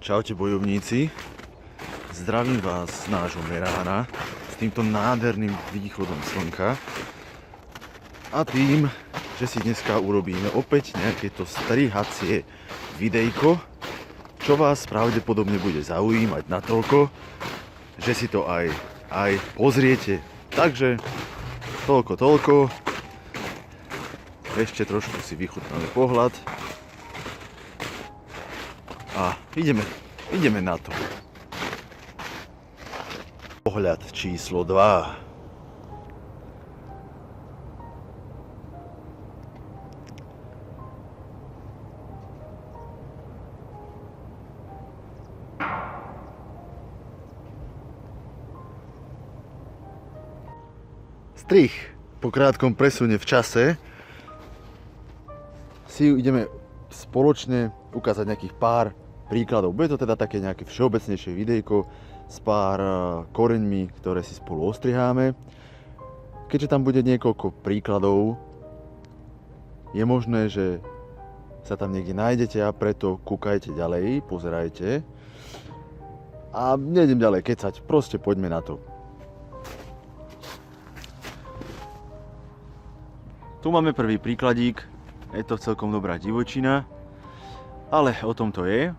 Čaute bojovníci, zdravím vás z nášho Merána s týmto nádherným východom slnka a tým, že si dneska urobíme opäť nejaké to strihacie videjko, čo vás pravdepodobne bude zaujímať natoľko, že si to aj pozriete. Takže toľko. Ešte trošku si vychutnáme pohľad. A ideme na to. Pohľad číslo 2. Strih po krátkom presune v čase si ideme spoločne ukázať nejakých pár príkladov. Bude to teda také nejaké všeobecnejšie videjko s pár koreňmi, ktoré si spolu ostriháme. Keďže tam bude niekoľko príkladov, je možné, že sa tam niekde nájdete a preto kúkajte ďalej, pozerajte. A nejdem ďalej kecať, proste poďme na to. Tu máme prvý príkladík, je to celkom dobrá divočina, ale o tom to je.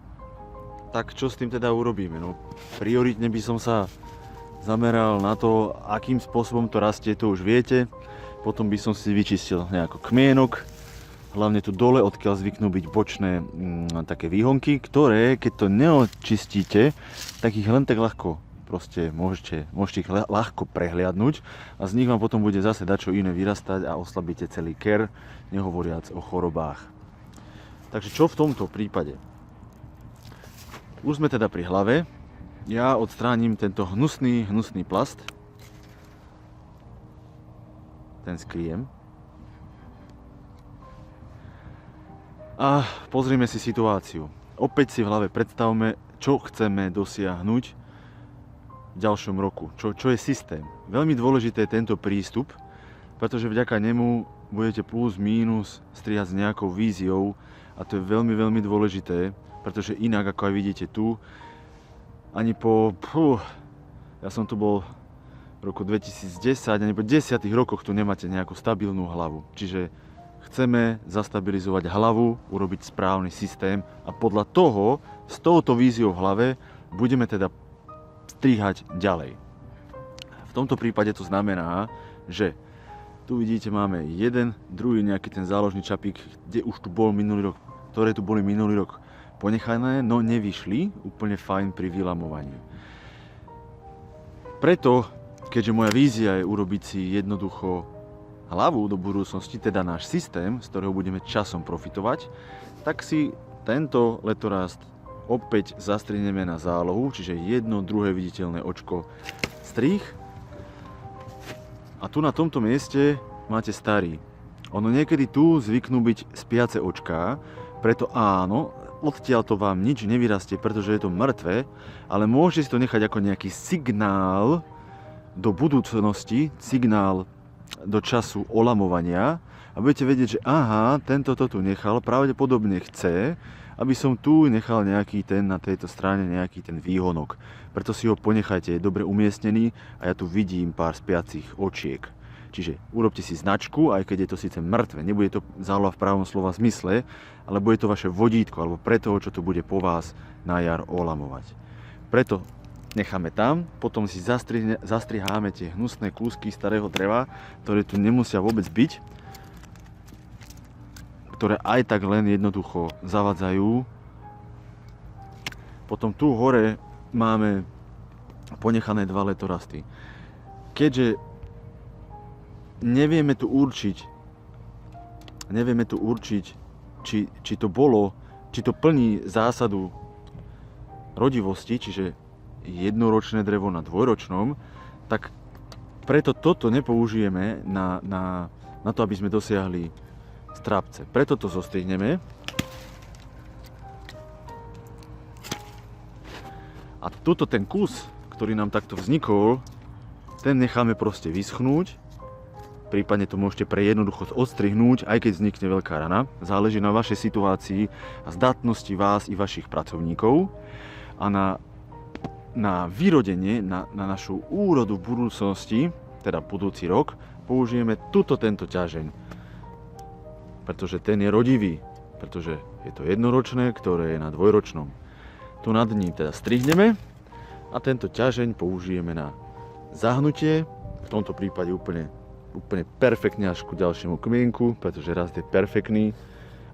Tak čo s tým teda urobíme? No, prioritne by som sa zameral na to, akým spôsobom to rastie, to už viete. Potom by som si vyčistil nejako kmienok, hlavne tu dole, odkiaľ zvyknú byť bočné také výhonky, ktoré, keď to neočistíte, tak ich len tak ľahko proste môžete ich ľahko prehliadnúť a z nich vám potom bude zase dačo iné vyrastať a oslabíte celý ker, nehovoriac o chorobách. Takže čo v tomto prípade? Už sme teda pri hlave. Ja odstránim tento hnusný plast. Ten skriem. A pozrime si situáciu. Opäť si v hlave predstavme, čo chceme dosiahnuť v ďalšom roku. Čo je systém. Veľmi dôležité je tento prístup, pretože vďaka nemu budete plus mínus strihať s nejakou víziou a to je veľmi dôležité. Pretože inak, ako aj vidíte tu, ani ja som tu bol v roku 2010, ani po 10 rokoch tu nemáte nejakú stabilnú hlavu. Čiže chceme zastabilizovať hlavu, urobiť správny systém a podľa toho, s touto víziou v hlave, budeme teda strihať ďalej. V tomto prípade to znamená, že tu vidíte, máme jeden, druhý nejaký ten záložný čapík, kde už tu bol minulý rok, ktoré tu boli minulý rok ponechané, no nevyšli úplne fajn pri vylamovaní. Preto, keďže moja vízia je urobiť si jednoducho hlavu do budúcnosti, teda náš systém, z ktorého budeme časom profitovať, tak si tento letorast opäť zastrihneme na zálohu, čiže jedno, druhé viditeľné očko strih. A tu na tomto mieste máte starý. Ono niekedy tu zvyknú byť spiace očká, preto áno, odtiaľ to vám nič nevyrastie, pretože je to mŕtve, ale môžete si to nechať ako nejaký signál do budúcnosti, signál do času olamovania a budete vedieť, že aha, tento to tu nechal, pravdepodobne chce, aby som tu nechal nejaký ten na tejto strane, nejaký ten výhonok. Preto si ho ponechajte, je dobre umiestnený a ja tu vidím pár spiacich očiek. Čiže urobte si značku, aj keď je to síce mŕtve, nebude to záloha v pravom slova zmysle, ale bude to vaše vodítko, alebo pre toho, čo tu bude po vás na jar olamovať. Preto necháme tam, potom si zastriháme tie hnusné kúsky starého dreva, ktoré tu nemusia vôbec byť, ktoré aj tak len jednoducho zavadzajú. Potom tu hore máme ponechané dva letorasty. Keďže nevieme tu určiť, či to plní zásadu rodivosti, čiže jednoročné drevo na dvojročnom, tak preto toto nepoužijeme na to, aby sme dosiahli strápce. Preto to zostrihneme. A tuto ten kus, ktorý nám takto vznikol, ten necháme proste vyschnúť prípadne to môžete pre jednoduchosť odstrihnúť, aj keď vznikne veľká rana. Záleží na vašej situácii a zdatnosti vás i vašich pracovníkov a na vyrodenie, na našu úrodu v budúcnosti, teda budúci rok, použijeme tento ťažeň. Pretože ten je rodivý, pretože je to jednoročné, ktoré je na dvojročnom. Tu nad ním teda strihneme a tento ťažeň použijeme na zahnutie, v tomto prípade úplne perfektne až ku ďalšiemu kmienku, pretože rast je perfektný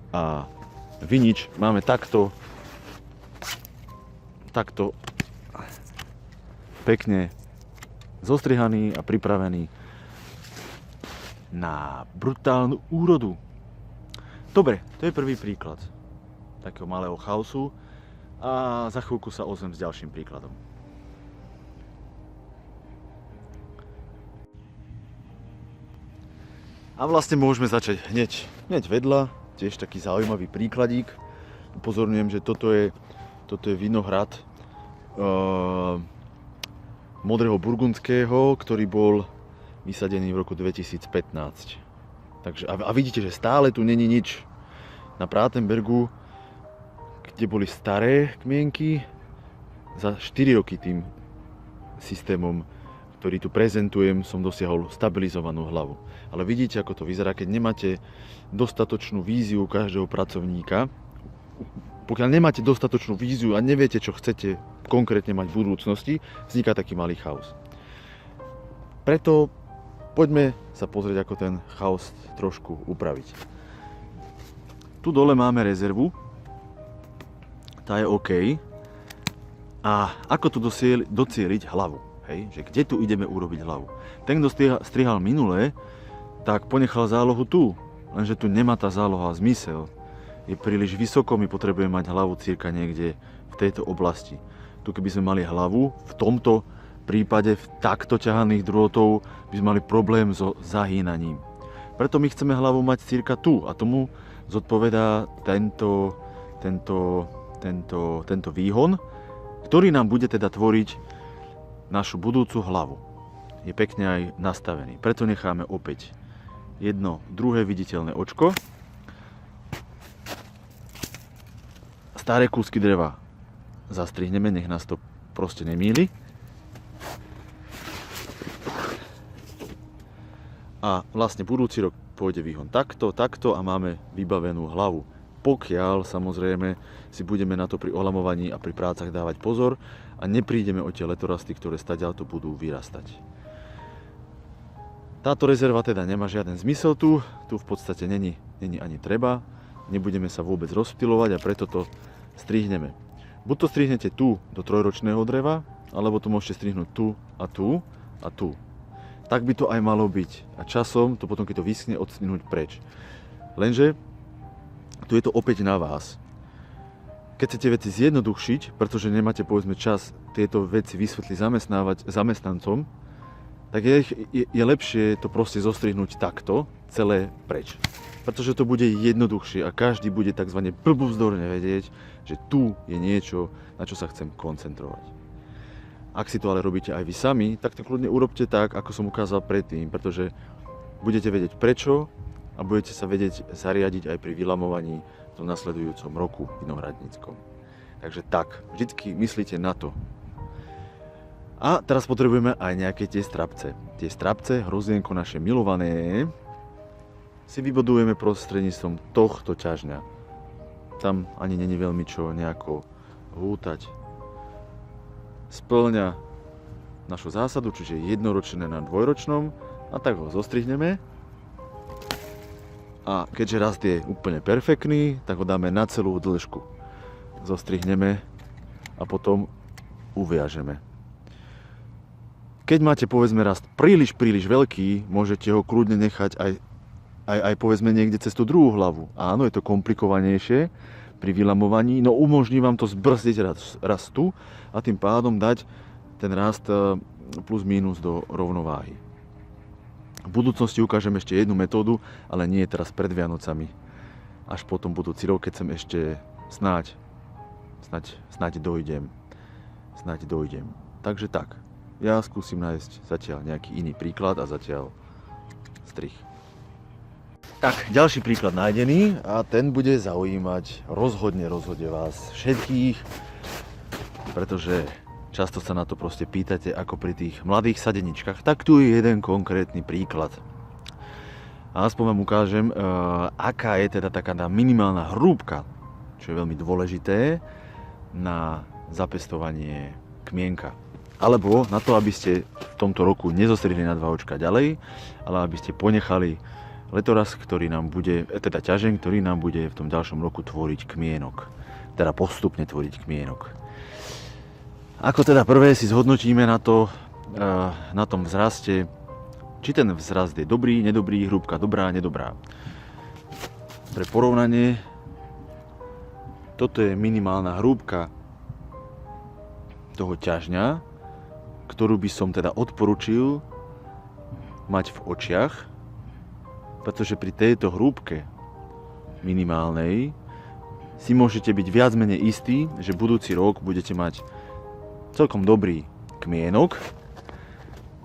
a vinič máme takto pekne zostrihaný a pripravený na brutálnu úrodu. Dobre, to je prvý príklad takého malého chaosu a za chvíľku sa ozvem s ďalším príkladom. A vlastne môžeme začať hneď vedľa, tiež taký zaujímavý príkladík. Upozorňujem, že toto je vinohrad modrého burgundského, ktorý bol vysadený v roku 2015. Takže, a vidíte, že stále tu není nič. Na Pratenbergu, kde boli staré kmienky, za 4 roky tým systémom, ktorý tu prezentujem, som dosiahol stabilizovanú hlavu. Ale vidíte, ako to vyzerá, keď nemáte dostatočnú víziu každého pracovníka. Pokiaľ nemáte dostatočnú víziu a neviete, čo chcete konkrétne mať v budúcnosti, vzniká taký malý chaos. Preto poďme sa pozrieť, ako ten chaos trošku upraviť. Tu dole máme rezervu, tá je OK. A ako tu docieliť hlavu? Hej? Že kde tu ideme urobiť hlavu? Ten, kto strihal minulé, tak ponechal zálohu tu, lenže tu nemá tá záloha zmysel. Je príliš vysoko, my potrebujeme mať hlavu cirka niekde v tejto oblasti. Tu keby sme mali hlavu, v tomto prípade v takto ťahaných drôtov by sme mali problém so zahýnaním. Preto my chceme hlavu mať cirka tu a tomu zodpovedá tento výhon, ktorý nám bude teda tvoriť našu budúcu hlavu. Je pekne aj nastavený. Preto necháme opäť jedno druhé viditeľné očko. Staré kúsky dreva zastrihneme, nech nás to proste nemýli. A vlastne budúci rok pôjde výhon takto a máme vybavenú hlavu. Pokiaľ samozrejme si budeme na to pri olamovaní a pri prácach dávať pozor a neprídeme o tie letorasty, ktoré stadiaľto budú vyrastať. Táto rezerva teda nemá žiaden zmysel tu v podstate není ani treba, nebudeme sa vôbec rozptylovať a preto to strihneme. Buď to strihnete tu do trojročného dreva, alebo to môžete strihnúť tu a tu a tu. Tak by to aj malo byť a časom to potom, keď to vyschne, odstrihnúť preč. Lenže tu je to opäť na vás. Keď chcete veci zjednodušiť, pretože nemáte povedzme čas tieto veci vysvetliť zamestnancom, tak je lepšie to proste zostrihnúť takto, celé preč. Pretože to bude jednoduchšie a každý bude tzv. Blbúvzdorne vedieť, že tu je niečo, na čo sa chcem koncentrovať. Ak si to ale robíte aj vy sami, tak to kľudne urobte tak, ako som ukázal predtým, pretože budete vedieť prečo a budete sa vedieť zariadiť aj pri vylamovaní v tom nasledujúcom roku vinohradníckom. Takže tak, vždycky myslíte na to. A teraz potrebujeme aj nejaké tie strapce. Tie strapce, hrozienko naše milované, si vybudujeme prostredníctvom tohto ťažňa. Tam ani není veľmi čo nejako hútať. Spĺňa našu zásadu, čiže jednoročné na dvojročnom, a tak ho zostrihneme. A keďže rast je úplne perfektný, tak ho dáme na celú dĺžku. Zostrihneme a potom uviažeme. Keď máte povedzme rast príliš veľký, môžete ho kľudne nechať aj povedzme niekde cez tú druhú hlavu. Áno, je to komplikovanejšie pri vylamovaní, no umožní vám to zbrzdiť rastu a tým pádom dať ten rast plus mínus do rovnováhy. V budúcnosti ukážem ešte jednu metódu, ale nie teraz pred Vianocami. Až potom budúci rok, keď sem ešte snáď dojdem. Takže tak. Ja skúsim nájsť zatiaľ nejaký iný príklad a zatiaľ odstrih. Tak, ďalší príklad nájdený a ten bude zaujímať rozhodne vás všetkých, pretože často sa na to proste pýtate ako pri tých mladých sadeničkách. Tak tu je jeden konkrétny príklad. A aspoň vám ukážem, aká je teda taká tá minimálna hrúbka, čo je veľmi dôležité na zapestovanie kmienka. Alebo na to, aby ste v tomto roku nezostrihli na 2 očka ďalej, ale aby ste ponechali letoraz, ktorý nám bude, teda ťažeň, ktorý nám bude v tom ďalšom roku tvoriť kmienok. Teda postupne tvoriť kmienok. Ako teda prvé si zhodnotíme na tom vzraste, či ten vzrast je dobrý, nedobrý, hrúbka dobrá, nedobrá. Pre porovnanie, toto je minimálna hrúbka toho ťažňa, ktorú by som teda odporučil mať v očiach, pretože pri tejto hrúbke minimálnej si môžete byť viac menej istí, že budúci rok budete mať celkom dobrý kmienok,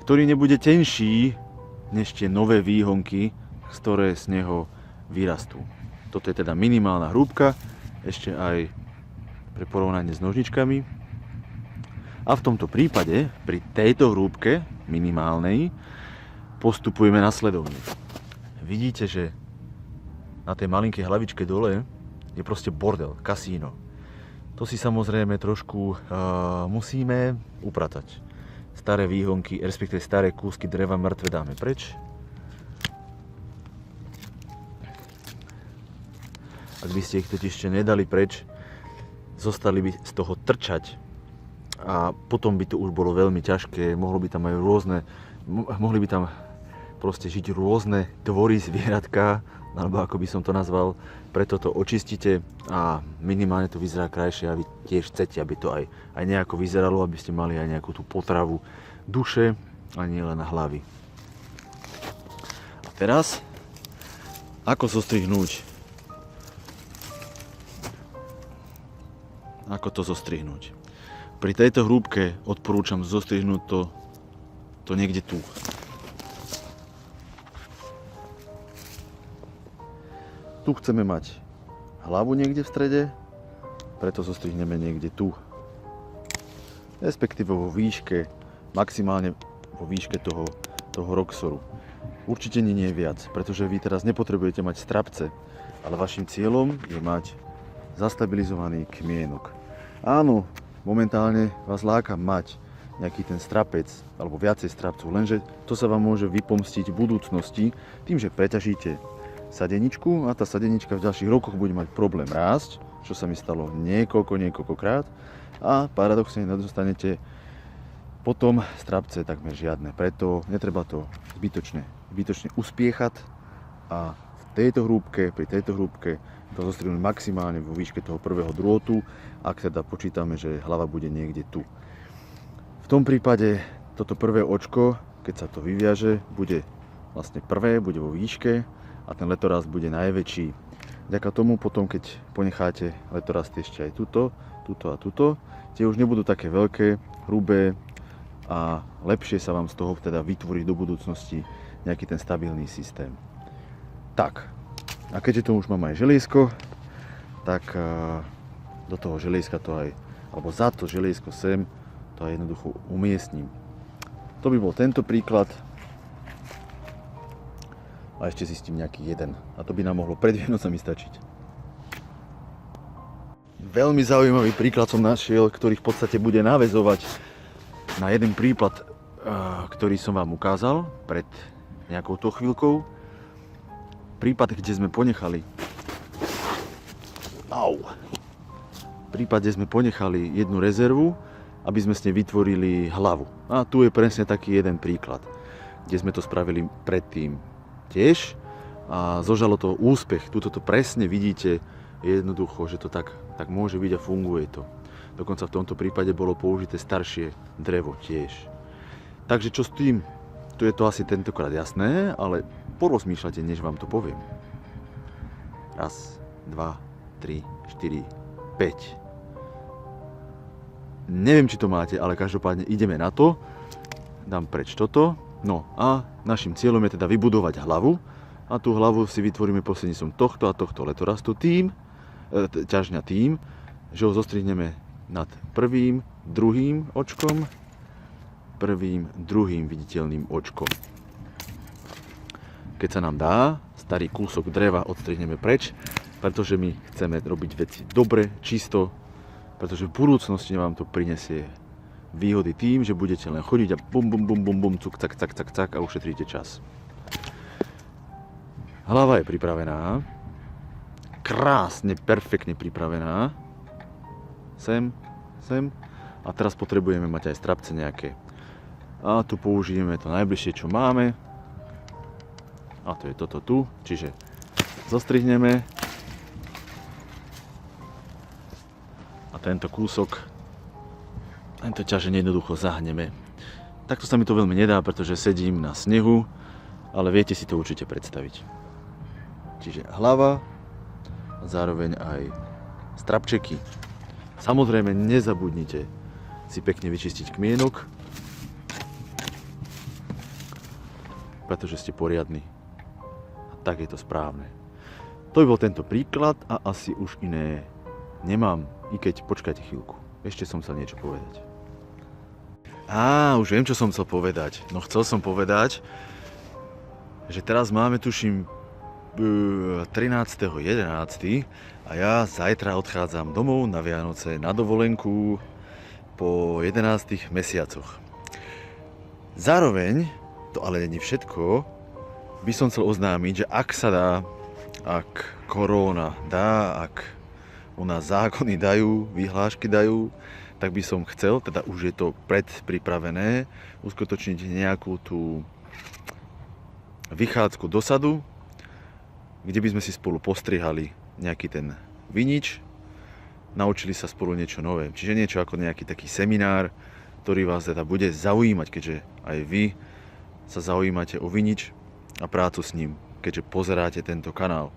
ktorý nebude tenší než tie nové výhonky, ktoré z neho vyrastú. Toto je teda minimálna hrúbka, ešte aj pre porovnanie s nožničkami. A v tomto prípade, pri tejto hrúbke minimálnej, postupujeme nasledovne. Vidíte, že na tej malinkej hlavičke dole je proste bordel, kasíno. To si samozrejme trošku musíme upratať. Staré výhonky, respektíve staré kúsky dreva mŕtve dáme preč. Ak by ste ich totiž ešte nedali preč, zostali by z toho trčať a potom by to už bolo veľmi ťažké, mohli by tam proste žiť rôzne tvory, zvieratka, alebo ako by som to nazval, preto to očistíte a minimálne to vyzerá krajšie a vy tiež chcete, aby to aj nejako vyzeralo, aby ste mali aj nejakú tú potravu duše a nie len hlavy. A teraz, ako zostrihnúť? Ako to zostrihnúť? Pri tejto hrúbke odporúčam zostrihnúť to niekde tu. Tu chceme mať hlavu niekde v strede, preto zostrihneme niekde tu. Respektíve vo výške, maximálne vo výške toho roxoru. Určite nie je viac, pretože vy teraz nepotrebujete mať strapce, ale vašim cieľom je mať zastabilizovaný kmienok. Áno, momentálne vás láka mať nejaký ten strapec alebo viacej strapcov, lenže to sa vám môže vypomstiť v budúcnosti tým, že preťažíte sadeničku a tá sadenička v ďalších rokoch bude mať problém rásť, čo sa mi stalo niekoľkokrát a paradoxne nedostanete potom strapce takmer žiadne. Preto netreba to zbytočne uspiechať a pri tejto hrúbke to zostrihnúť maximálne vo výške toho prvého drôtu, ak teda počítame, že hlava bude niekde tu. V tom prípade toto prvé očko, keď sa to vyviaže, bude vlastne prvé, bude vo výške a ten letorast bude najväčší. Vďaka tomu potom, keď ponecháte letorasty ešte aj tuto a tuto, tie už nebudú také veľké, hrubé a lepšie sa vám z toho teda vytvorí do budúcnosti nejaký ten stabilný systém. Tak, a keďže tu už mám aj želiesko, tak do toho želieska to aj, alebo za to želiesko sem, to aj jednoducho umiestním. To by bol tento príklad. A ešte zistím nejaký jeden. A to by nám mohlo pred Vianocami stačiť. Veľmi zaujímavý príklad som našiel, ktorý v podstate bude naväzovať na jeden prípad, ktorý som vám ukázal pred nejakou to chvíľkou. Prípad, kde sme ponechali jednu rezervu, aby sme s nej vytvorili hlavu. A tu je presne taký jeden príklad, kde sme to spravili predtým tiež a zožalo to úspech. Tuto to presne vidíte, jednoducho, že to tak môže byť a funguje to. Dokonca v tomto prípade bolo použité staršie drevo tiež. Takže čo s tým? Tu je to asi tentokrát jasné, ale porozmýšľate, než vám to poviem. 1, 2, 3, 4, 5. Neviem, či to máte, ale každopádne ideme na to. Dám preč toto. No a našim cieľom je teda vybudovať hlavu a tú hlavu si vytvoríme prostredníctvom tohto a tohto letorastu tým, ťažňa tým, že ho zostrihneme nad prvým, druhým očkom, prvým, druhým viditeľným očkom. Keď sa nám dá, starý kúsok dreva odstrihneme preč, pretože my chceme robiť veci dobre, čisto, pretože v budúcnosti vám to prinesie výhody tým, že budete len chodiť a bum, bum, bum, bum, bum, cuk, cak, cak, cak, cak a ušetríte čas. Hlava je pripravená, krásne, perfektne pripravená. Sem. A teraz potrebujeme mať aj strapce nejaké. A tu použijeme to najbližšie, čo máme. A to je toto tu, čiže zostrihneme. A tento kúsok, tento ťažen jednoducho zahneme. Takto sa mi to veľmi nedá, pretože sedím na snehu, ale viete si to určite predstaviť. Čiže hlava a zároveň aj strapčeky. Samozrejme nezabudnite si pekne vyčistiť kmienok, pretože ste poriadni. A tak je to správne. To by bol tento príklad a asi už iné nemám, i keď počkajte chvíľku. Ešte som chcel niečo povedať. Už viem, čo som chcel povedať. No chcel som povedať, že teraz máme, tuším, 13.11. a ja zajtra odchádzam domov na Vianoce na dovolenku po 11 mesiacoch. Zároveň, to ale nie všetko, by som chcel oznámiť, že ak sa dá, ak korona dá, ak u nás zákony dajú, vyhlášky dajú, tak by som chcel, teda už je to predpripravené, uskutočniť nejakú tú vychádzku do sadu, kde by sme si spolu postrihali nejaký ten vinič, naučili sa spolu niečo nové. Čiže niečo ako nejaký taký seminár, ktorý vás teda bude zaujímať, keďže aj vy sa zaujímate o vinič a prácu s ním, keďže pozeráte tento kanál.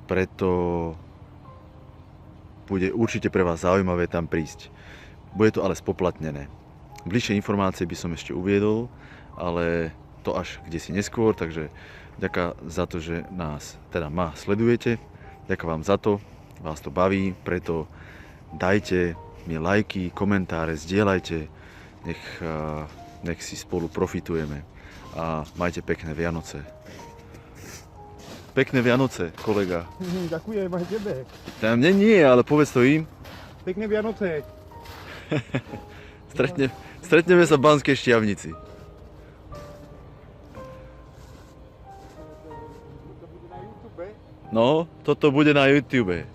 Preto bude určite pre vás zaujímavé tam prísť. Bude to ale spoplatnené. Bližšie informácie by som ešte uviedol, ale to až kdesi neskôr, takže ďakujem za to, že nás, teda ma sledujete. Ďakujem vám za to, vás to baví, preto dajte mi lajky, komentáre, zdieľajte, nech si spolu profitujeme a majte pekné Vianoce. Pekné Vianoce, kolega. Ďakujem aj tebe. Tam nie, ale povedz to im. Pekné Vianoce. Stretneme sa v Banskej Štiavnici. No, toto bude na YouTube.